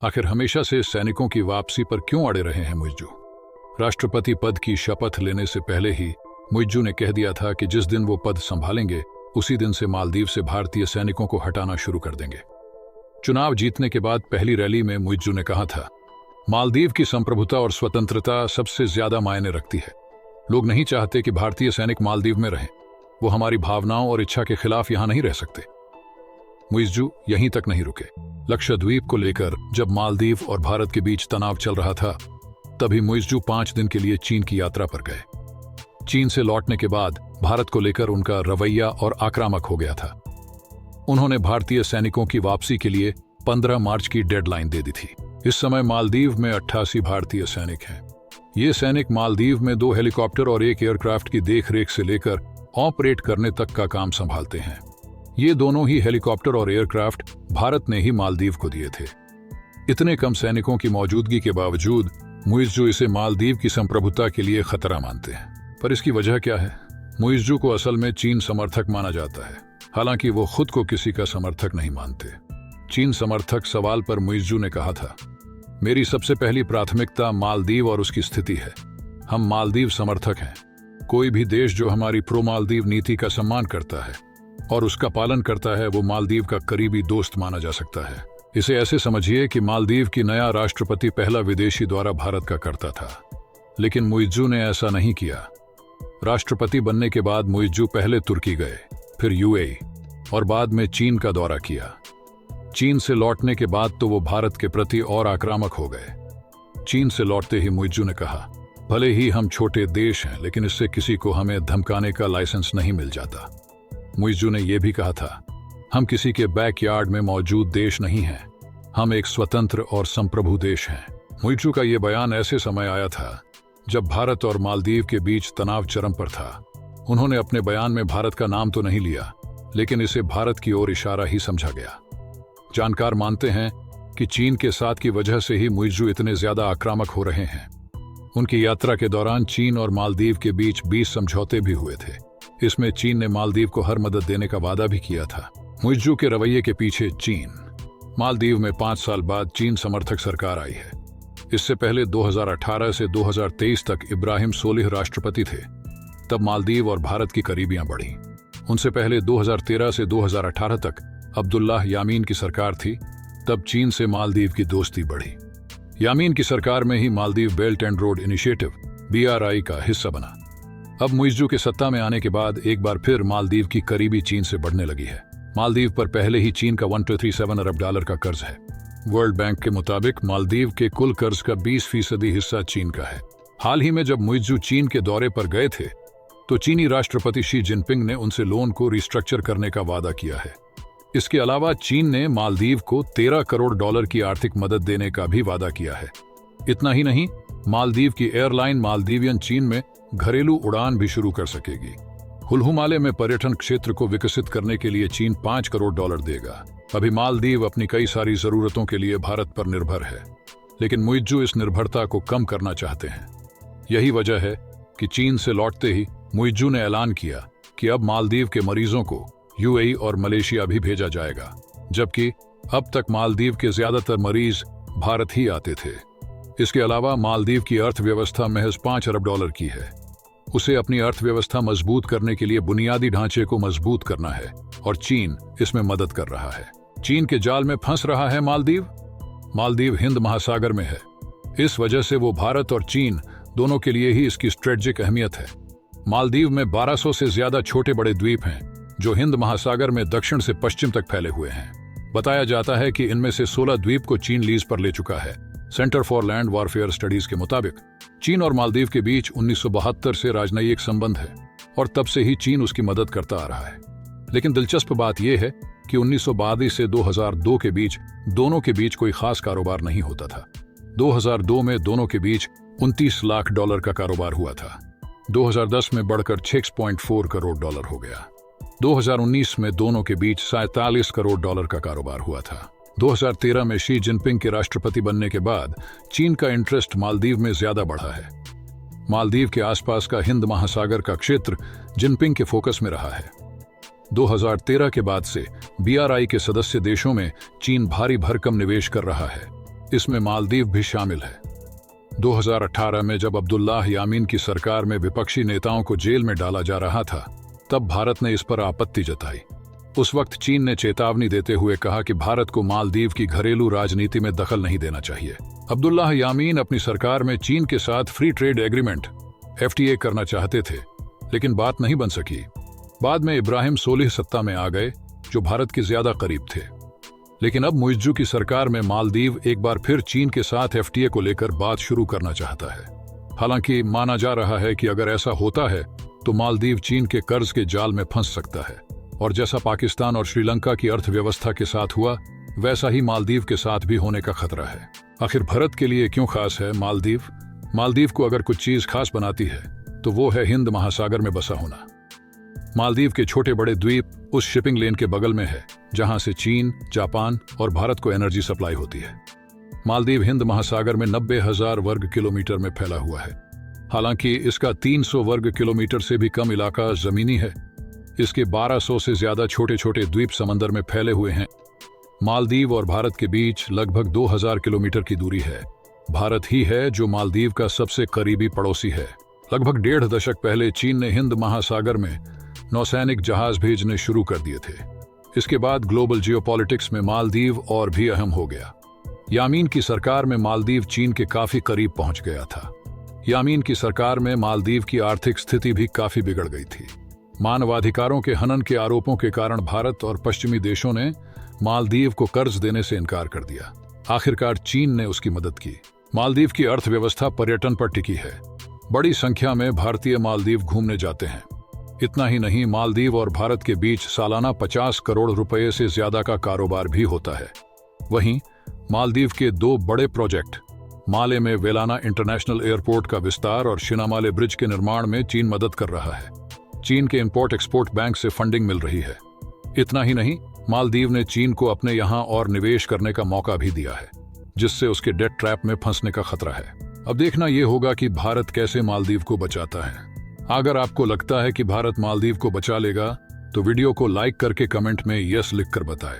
आखिर हमेशा से सैनिकों की वापसी पर क्यों अड़े रहे हैं मुइज्जू? राष्ट्रपति पद की शपथ लेने से पहले ही मुइज्जू ने कह दिया था कि जिस दिन वो पद संभालेंगे उसी दिन से मालदीव से भारतीय सैनिकों को हटाना शुरू कर देंगे। चुनाव जीतने के बाद पहली रैली में मुइज्जू ने कहा था, मालदीव की संप्रभुता और स्वतंत्रता सबसे ज्यादा मायने रखती है। लोग नहीं चाहते कि भारतीय सैनिक मालदीव में रहें। वो हमारी भावनाओं और इच्छा के खिलाफ यहां नहीं रह सकते। मुइज्जू यहीं तक नहीं रुके। लक्षद्वीप को लेकर जब मालदीव और भारत के बीच तनाव चल रहा था, तभी मुइज्जू 5 दिन के लिए चीन की यात्रा पर गए। चीन से लौटने के बाद भारत को लेकर उनका रवैया और आक्रामक हो गया था। उन्होंने भारतीय सैनिकों की वापसी के लिए 15 मार्च की डेडलाइन दे दी थी। इस समय मालदीव में 88 भारतीय सैनिक हैं। ये सैनिक मालदीव में 2 हेलीकॉप्टर और 1 एयरक्राफ्ट की देखरेख से लेकर ऑपरेट करने तक का काम संभालते हैं। ये दोनों ही हेलीकॉप्टर और एयरक्राफ्ट भारत ने ही मालदीव को दिए थे। इतने कम सैनिकों की मौजूदगी के बावजूद मुइज्जू इसे मालदीव की संप्रभुता के लिए खतरा मानते हैं। पर इसकी वजह क्या है? मुइज्जू को असल में चीन समर्थक माना जाता है, हालांकि वो खुद को किसी का समर्थक नहीं मानते। चीन समर्थक सवाल पर मुइज्जू ने कहा था, मेरी सबसे पहली प्राथमिकता मालदीव और उसकी स्थिति है। हम मालदीव समर्थक हैं। कोई भी देश जो हमारी प्रो मालदीव नीति का सम्मान करता है और उसका पालन करता है, वो मालदीव का करीबी दोस्त माना जा सकता है। इसे ऐसे समझिए कि मालदीव की नया राष्ट्रपति पहला विदेशी द्वारा भारत का करता था, लेकिन मुइज्जू ने ऐसा नहीं किया। राष्ट्रपति बनने के बाद मुइज्जू पहले तुर्की गए, फिर यूएई और बाद में चीन का दौरा किया। चीन से लौटने के बाद तो वो भारत के प्रति और आक्रामक हो गए। चीन से लौटते ही मुइज्जू ने कहा, भले ही हम छोटे देश हैं, लेकिन इससे किसी को हमें धमकाने का लाइसेंस नहीं मिल जाता। मुइज्जू ने यह भी कहा था, हम किसी के बैकयार्ड में मौजूद देश नहीं हैं। हम एक स्वतंत्र और संप्रभु देश हैं। मुइज्जू का यह बयान ऐसे समय आया था जब भारत और मालदीव के बीच तनाव चरम पर था। उन्होंने अपने बयान में भारत का नाम तो नहीं लिया, लेकिन इसे भारत की ओर इशारा ही समझा गया। जानकार मानते हैं कि चीन के साथ की वजह से ही मुइज्जू इतने ज्यादा आक्रामक हो रहे हैं। उनकी यात्रा के दौरान चीन और मालदीव के बीच 20 समझौते भी हुए थे। इसमें चीन ने मालदीव को हर मदद देने का वादा भी किया था। मुइज्जू के रवैये के पीछे चीन। मालदीव में 5 साल बाद चीन समर्थक सरकार आई है। इससे पहले 2018 से 2023 तक इब्राहिम सोलिह राष्ट्रपति थे। तब मालदीव और भारत की करीबियां बढ़ी। उनसे पहले 2013 से 2018 तक अब्दुल्लाह यामीन की सरकार थी। तब चीन से मालदीव की दोस्ती बढ़ी। यामीन की सरकार में ही Maldives belt and road initiative BRI का हिस्सा बना। अब मुइज्जू के सत्ता में आने के बाद एक बार फिर मालदीव की करीबी चीन से बढ़ने लगी है। मालदीव पर पहले ही चीन का $137 अरब का कर्ज है। वर्ल्ड बैंक के मुताबिक मालदीव के कुल कर्ज का 20% हिस्सा चीन का है। हाल ही में जब मुइज्जू चीन के दौरे पर गए थे, तो चीनी राष्ट्रपति शी जिनपिंग ने उनसे लोन को रिस्ट्रक्चर करने का वादा किया है। इसके अलावा चीन ने मालदीव को $13 करोड़ की आर्थिक मदद देने का भी वादा किया है। इतना ही नहीं, मालदीव की एयरलाइन मालदीवियन चीन में घरेलू उड़ान भी शुरू कर सकेगी। हुलहुमाले में पर्यटन क्षेत्र को विकसित करने के लिए चीन $5 करोड़ देगा। अभी मालदीव अपनी कई सारी जरूरतों के लिए भारत पर निर्भर है, लेकिन मुइज्जू इस निर्भरता को कम करना चाहते हैं। यही वजह है कि चीन से लौटते ही मुइज्जू ने ऐलान किया कि अब मालदीव के मरीजों को यूएई और मलेशिया भी भेजा जाएगा, जबकि अब तक मालदीव के ज्यादातर मरीज भारत ही आते थे। इसके अलावा मालदीव की अर्थव्यवस्था महज $5 अरब की है। उसे अपनी अर्थव्यवस्था मजबूत करने के लिए बुनियादी ढांचे को मजबूत करना है और चीन इसमें मदद कर रहा है। चीन के जाल में फंस रहा है मालदीव हिंद महासागर में है। इस वजह से वो भारत और चीन दोनों के लिए ही इसकी स्ट्रेटेजिक अहमियत है। मालदीव में 1200 से ज्यादा छोटे बड़े द्वीप हैं, जो हिंद महासागर में दक्षिण से पश्चिम तक फैले हुए हैं। बताया जाता है कि इनमें से 16 द्वीप को चीन लीज पर ले चुका है। Centre for land warfare studies के मुताबिक चीन और मालदीव के बीच 1972 से राजनयिक संबंध है और तब से ही चीन उसकी मदद करता आ रहा है। लेकिन दिलचस्प बात यह है कि 1982 से 2002 के बीच दोनों के बीच कोई खास कारोबार नहीं होता था। 2002 में दोनों के बीच $29 लाख का कारोबार हुआ था। 2010 में बढ़कर $6.4 करोड़ हो गया। 2019 में दोनों के बीच $47 करोड़ का कारोबार हुआ था। 2013 में शी जिनपिंग के राष्ट्रपति बनने के बाद चीन का इंटरेस्ट मालदीव में ज्यादा बढ़ा है। मालदीव के आसपास का हिंद महासागर का क्षेत्र जिनपिंग के फोकस में रहा है। 2013 के बाद से BRI के सदस्य देशों में चीन भारी भरकम निवेश कर रहा है। इसमें मालदीव भी शामिल है। 2018 में जब अब्दुल्लाह यामीन की सरकार में विपक्षी नेताओं को जेल में डाला जा रहा था, तब भारत ने इस पर आपत्ति जताई। उस वक्त चीन ने चेतावनी देते हुए कहा कि भारत को मालदीव की घरेलू राजनीति में दखल नहीं देना चाहिए। अब्दुल्लाह यामीन अपनी सरकार में चीन के साथ फ्री ट्रेड एग्रीमेंट FTA करना चाहते थे, लेकिन बात नहीं बन सकी। बाद में इब्राहिम सोलिह सत्ता में आ गए, जो भारत के ज्यादा करीब थे। लेकिन अब मुइज्जू की सरकार में मालदीव एक बार फिर चीन के साथ FTA को लेकर बात शुरू करना चाहता है। हालांकि माना जा रहा है कि अगर ऐसा होता है तो मालदीव चीन के कर्ज के जाल में फंस सकता है, और जैसा पाकिस्तान और श्रीलंका की अर्थव्यवस्था के साथ हुआ, वैसा ही मालदीव के साथ भी होने का खतरा है। आखिर भारत के लिए क्यों खास है मालदीव? मालदीव को अगर कुछ चीज खास बनाती है तो वो है हिंद महासागर में बसा होना। मालदीव के छोटे बड़े द्वीप उस शिपिंग लेन के बगल में है जहां से चीन, जापान और भारत को एनर्जी सप्लाई होती है। मालदीव हिंद महासागर में 90,000 वर्ग किलोमीटर में फैला हुआ है। हालांकि इसका 300 वर्ग किलोमीटर से भी कम इलाका जमीनी है। इसके 1200 से ज्यादा छोटे छोटे द्वीप समंदर में फैले हुए हैं। मालदीव और भारत के बीच लगभग 2000 किलोमीटर की दूरी है। भारत ही है जो मालदीव का सबसे करीबी पड़ोसी है। लगभग 1.5 दशक पहले चीन ने हिंद महासागर में नौसैनिक जहाज भेजने शुरू कर दिए थे। इसके बाद ग्लोबल जियोपॉलिटिक्स में मालदीव और भी अहम हो गया। यामीन की सरकार में मालदीव चीन के काफी करीब पहुंच गया था। यामीन की सरकार में मालदीव की आर्थिक स्थिति भी काफी बिगड़ गई थी। मानवाधिकारों के हनन के आरोपों के कारण भारत और पश्चिमी देशों ने मालदीव को कर्ज देने से इनकार कर दिया। आखिरकार चीन ने उसकी मदद की। मालदीव की अर्थव्यवस्था पर्यटन पर टिकी है। बड़ी संख्या में भारतीय मालदीव घूमने जाते हैं। इतना ही नहीं, मालदीव और भारत के बीच सालाना 50 करोड़ रुपए से ज्यादा का कारोबार भी होता है। वहीं मालदीव के 2 बड़े प्रोजेक्ट, माले में वेलाना इंटरनेशनल एयरपोर्ट का विस्तार और शिनामाले ब्रिज के निर्माण में चीन मदद कर रहा है। चीन के इंपोर्ट एक्सपोर्ट बैंक से फंडिंग मिल रही है। इतना ही नहीं, मालदीव ने चीन को अपने यहां और निवेश करने का मौका भी दिया है, जिससे उसके डेट ट्रैप में फंसने का खतरा है। अब देखना यह होगा कि भारत कैसे मालदीव को बचाता है। अगर आपको लगता है कि भारत मालदीव को बचा लेगा तो वीडियो को लाइक करके कमेंट में यस लिखकर बताएं।